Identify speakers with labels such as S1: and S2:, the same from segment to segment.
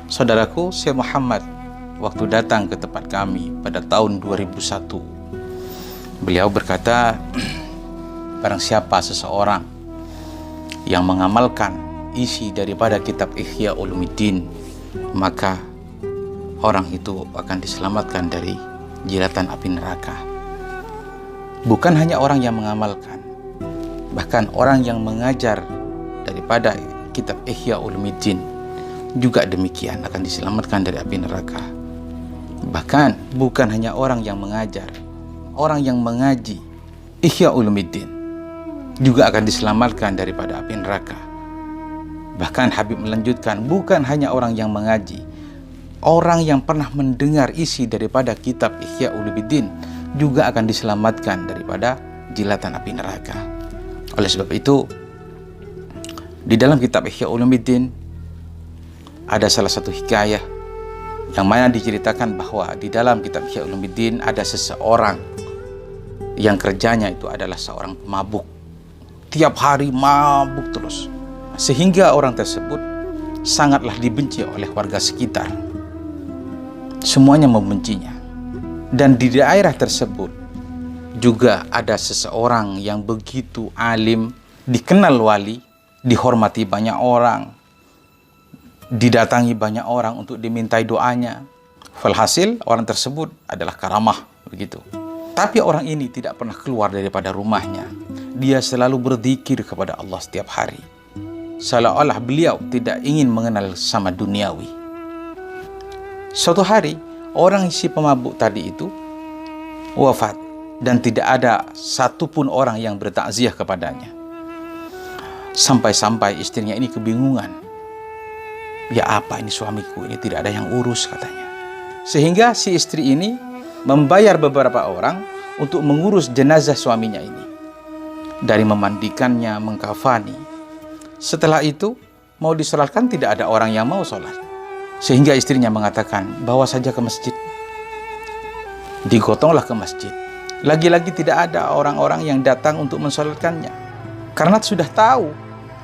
S1: Saudaraku, Syekh Muhammad waktu datang ke tempat kami pada tahun 2001, beliau berkata, barang siapa seseorang yang mengamalkan isi daripada kitab Ihya Ulumuddin, maka orang itu akan diselamatkan dari jilatan api neraka. Bukan hanya orang yang mengamalkan, bahkan orang yang mengajar daripada kitab Ihya Ulumuddin juga demikian akan diselamatkan dari api neraka. Bahkan bukan hanya orang yang mengajar, orang yang mengaji Ihya Ulumuddin juga akan diselamatkan daripada api neraka. Bahkan Habib melanjutkan, bukan hanya orang yang mengaji, orang yang pernah mendengar isi daripada kitab Ihya Ulumuddin juga akan diselamatkan daripada jilatan api neraka. Oleh sebab itu, di dalam kitab Ihya Ulumuddin ada salah satu hikayah yang mana diceritakan bahwa di dalam kitab Ihya Ulumuddin ada seseorang yang kerjanya itu adalah seorang pemabuk. Tiap hari mabuk terus, sehingga orang tersebut sangatlah dibenci oleh warga sekitar. Semuanya membencinya. Dan di daerah tersebut juga ada seseorang yang begitu alim, dikenal wali, dihormati banyak orang, didatangi banyak orang untuk dimintai doanya. Walhasil orang tersebut adalah karamah, begitu. Tapi orang ini tidak pernah keluar daripada rumahnya. Dia selalu berzikir kepada Allah setiap hari, seolah-olah beliau tidak ingin mengenal sama duniawi. Suatu hari, orang si pemabuk tadi itu wafat dan tidak ada satupun orang yang bertakziah kepadanya. Sampai-sampai istrinya ini kebingungan. Ya apa ini suamiku ini tidak ada yang urus, katanya. Sehingga si istri ini membayar beberapa orang untuk mengurus jenazah suaminya ini. Dari memandikannya, mengkafani. Setelah itu mau disolatkan tidak ada orang yang mau sholat. Sehingga istrinya mengatakan, bawa saja ke masjid. Digotonglah ke masjid. Lagi-lagi tidak ada orang-orang yang datang untuk mensolatkannya. Karena sudah tahu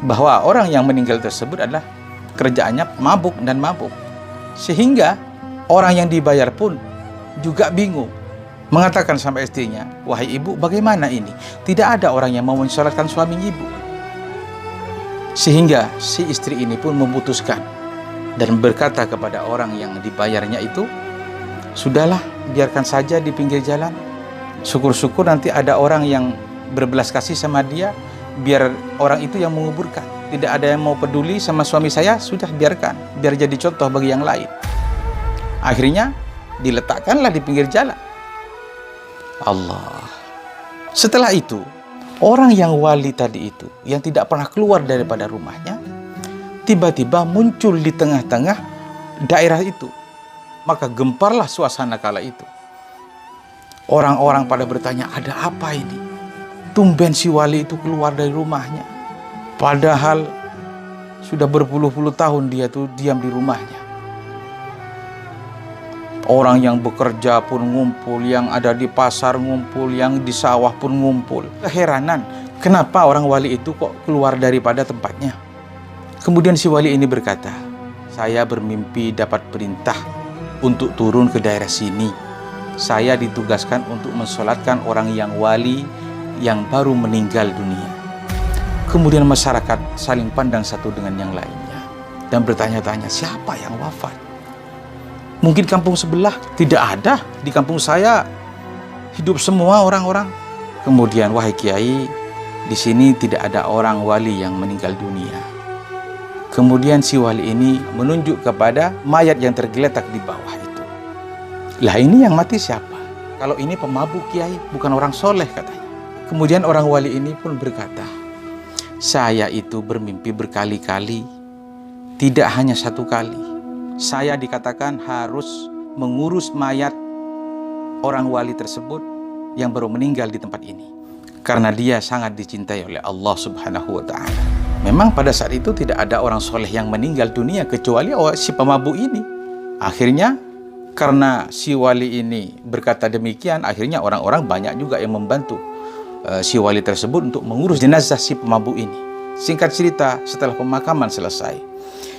S1: bahwa orang yang meninggal tersebut adalah kerjaannya mabuk dan mabuk. Sehingga orang yang dibayar pun juga bingung. Mengatakan sama istrinya, wahai ibu, bagaimana ini? Tidak ada orang yang mau mensolatkan suami ibu. Sehingga si istri ini pun memutuskan dan berkata kepada orang yang dibayarnya itu, sudahlah, biarkan saja di pinggir jalan. Syukur-syukur nanti ada orang yang berbelas kasih sama dia, biar orang itu yang menguburkan. Tidak ada yang mau peduli sama suami saya, sudah biarkan, biar jadi contoh bagi yang lain. Akhirnya diletakkanlah di pinggir jalan. Allah. Setelah itu, orang yang wali tadi itu, yang tidak pernah keluar daripada rumahnya, tiba-tiba muncul di tengah-tengah daerah itu. Maka gemparlah suasana kala itu. Orang-orang pada bertanya, ada apa ini? Tumben si wali itu keluar dari rumahnya. Padahal sudah berpuluh-puluh tahun dia tuh diam di rumahnya. Orang yang bekerja pun ngumpul, yang ada di pasar ngumpul, yang di sawah pun ngumpul. Keheranan, kenapa orang wali itu kok keluar daripada tempatnya? Kemudian si wali ini berkata, saya bermimpi dapat perintah untuk turun ke daerah sini. Saya ditugaskan untuk mensolatkan orang yang wali yang baru meninggal dunia. Kemudian masyarakat saling pandang satu dengan yang lainnya dan bertanya-tanya, siapa yang wafat? Mungkin kampung sebelah tidak ada, di kampung saya hidup semua orang-orang. Kemudian, wahai kiai, di sini tidak ada orang wali yang meninggal dunia. Kemudian si wali ini menunjuk kepada mayat yang tergeletak di bawah itu. Lah ini yang mati siapa? Kalau ini pemabuk kiai, bukan orang soleh, katanya. Kemudian orang wali ini pun berkata, saya itu bermimpi berkali-kali, tidak hanya satu kali. Saya dikatakan harus mengurus mayat orang wali tersebut yang baru meninggal di tempat ini. Karena dia sangat dicintai oleh Allah Subhanahu wa Ta'ala. Memang pada saat itu tidak ada orang soleh yang meninggal dunia kecuali si pemabuk ini. Akhirnya karena si wali ini berkata demikian, akhirnya orang-orang banyak juga yang membantu si wali tersebut untuk mengurus jenazah si pemabuk ini. Singkat cerita, setelah pemakaman selesai,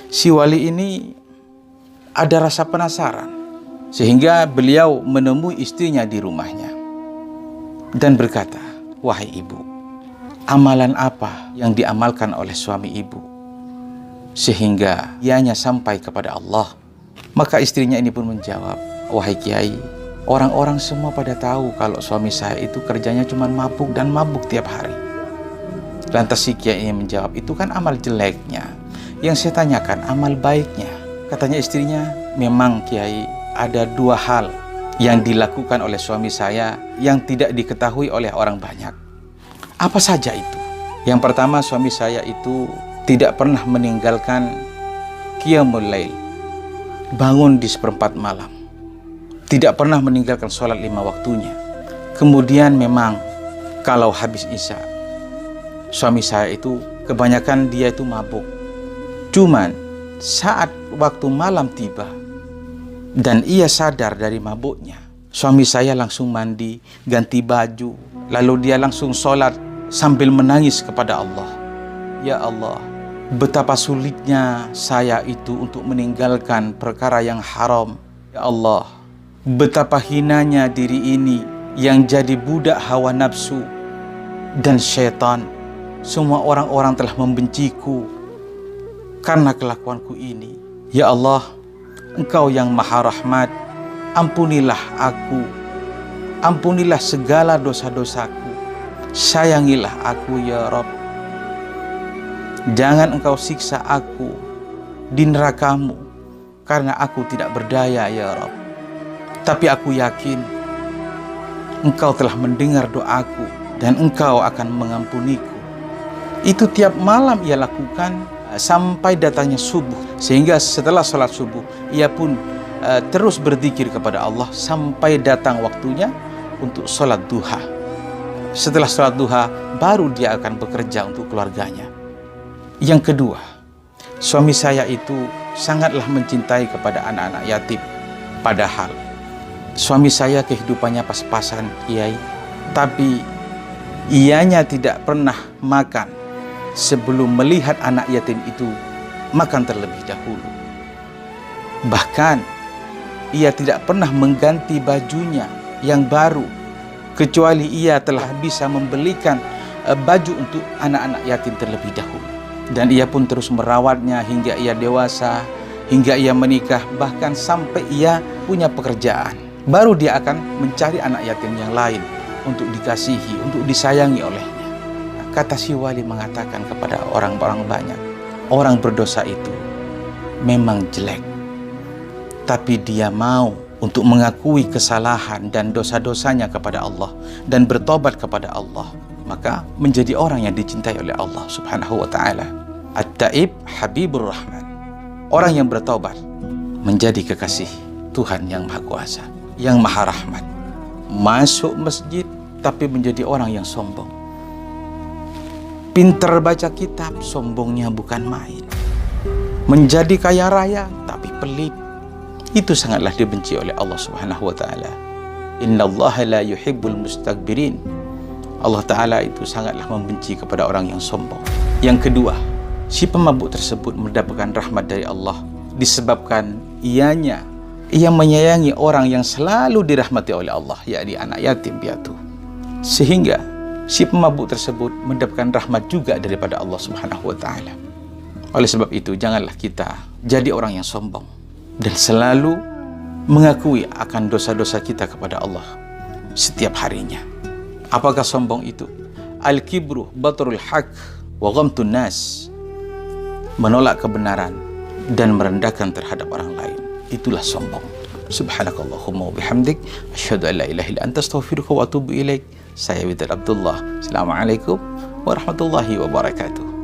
S1: si wali ini ada rasa penasaran, sehingga beliau menemui istrinya di rumahnya dan berkata, "Wahai ibu, amalan apa yang diamalkan oleh suami ibu sehingga ianya sampai kepada Allah?" Maka istrinya ini pun menjawab, "Wahai Kiai, orang-orang semua pada tahu kalau suami saya itu kerjanya cuma mabuk dan mabuk tiap hari." Lantas si Kiai ini menjawab, "Itu kan amal jeleknya. Yang saya tanyakan amal baiknya." Katanya istrinya, "Memang Kiai, ada dua hal yang dilakukan oleh suami saya yang tidak diketahui oleh orang banyak." "Apa saja itu?" "Yang pertama, suami saya itu tidak pernah meninggalkan qiyamul lail, bangun di seperempat malam. Tidak pernah meninggalkan sholat 5 waktunya. Kemudian memang kalau habis isya, suami saya itu kebanyakan dia itu mabuk. Cuman saat waktu malam tiba dan ia sadar dari mabuknya, suami saya langsung mandi, ganti baju, lalu dia langsung sholat sambil menangis kepada Allah. Ya Allah, betapa sulitnya saya itu untuk meninggalkan perkara yang haram. Ya Allah, betapa hinanya diri ini yang jadi budak hawa nafsu dan syaitan. Semua orang-orang telah membenciku karena kelakuanku ini. Ya Allah, Engkau yang maha rahmat, ampunilah aku, ampunilah segala dosa-dosaku, sayangilah aku ya Rabb. Jangan Engkau siksa aku di neraka-Mu karena aku tidak berdaya ya Rabb. Tapi aku yakin Engkau telah mendengar doaku dan Engkau akan mengampuniku." Itu tiap malam ia lakukan sampai datangnya subuh. Sehingga setelah sholat subuh, ia pun terus berzikir kepada Allah sampai datang waktunya untuk sholat duha. Setelah sholat duha, baru dia akan bekerja untuk keluarganya. Yang kedua, suami saya itu sangatlah mencintai kepada anak-anak yatim. Padahal suami saya kehidupannya pas-pasan, Kiai, tapi ianya tidak pernah makan sebelum melihat anak yatim itu makan terlebih dahulu. Bahkan ia tidak pernah mengganti bajunya yang baru kecuali ia telah bisa membelikan baju untuk anak-anak yatim terlebih dahulu. Dan ia pun terus merawatnya hingga ia dewasa, hingga ia menikah, bahkan sampai ia punya pekerjaan. Baru dia akan mencari anak yatim yang lain untuk dikasihi, untuk disayangi olehnya. Kata si wali mengatakan kepada orang-orang banyak, orang berdosa itu memang jelek, tapi dia mau untuk mengakui kesalahan dan dosa-dosanya kepada Allah dan bertobat kepada Allah, maka menjadi orang yang dicintai oleh Allah Subhanahu wa ta'ala. At-Taib Habibur Rahman, orang yang bertobat menjadi kekasih Tuhan yang Maha Kuasa, yang Maha Rahmat. Masuk masjid tapi menjadi orang yang sombong. Pintar baca kitab, sombongnya bukan main. Menjadi kaya raya tapi pelit. Itu sangatlah dibenci oleh Allah Subhanahu wa ta'ala. Innallaha la yuhibbul mustakbirin. Allah Ta'ala itu sangatlah membenci kepada orang yang sombong. Yang kedua, si pemabuk tersebut mendapatkan rahmat dari Allah disebabkan ia menyayangi orang yang selalu dirahmati oleh Allah, yakni anak yatim piatu. Sehingga si pemabuk tersebut mendapatkan rahmat juga daripada Allah Subhanahu wa ta'ala. Oleh sebab itu, janganlah kita jadi orang yang sombong dan selalu mengakui akan dosa-dosa kita kepada Allah setiap harinya. Apakah sombong itu? Al-kibru batrul haq wa ghamtun nas. Menolak kebenaran dan merendahkan terhadap orang lain. Itulah sombong. Subhanakallahumma wa bihamdik, asyhadu an la ilaha illa anta, astaghfiruka wa atubu ilaik. Saya Widad Abdullah. Assalamualaikum warahmatullahi wabarakatuh.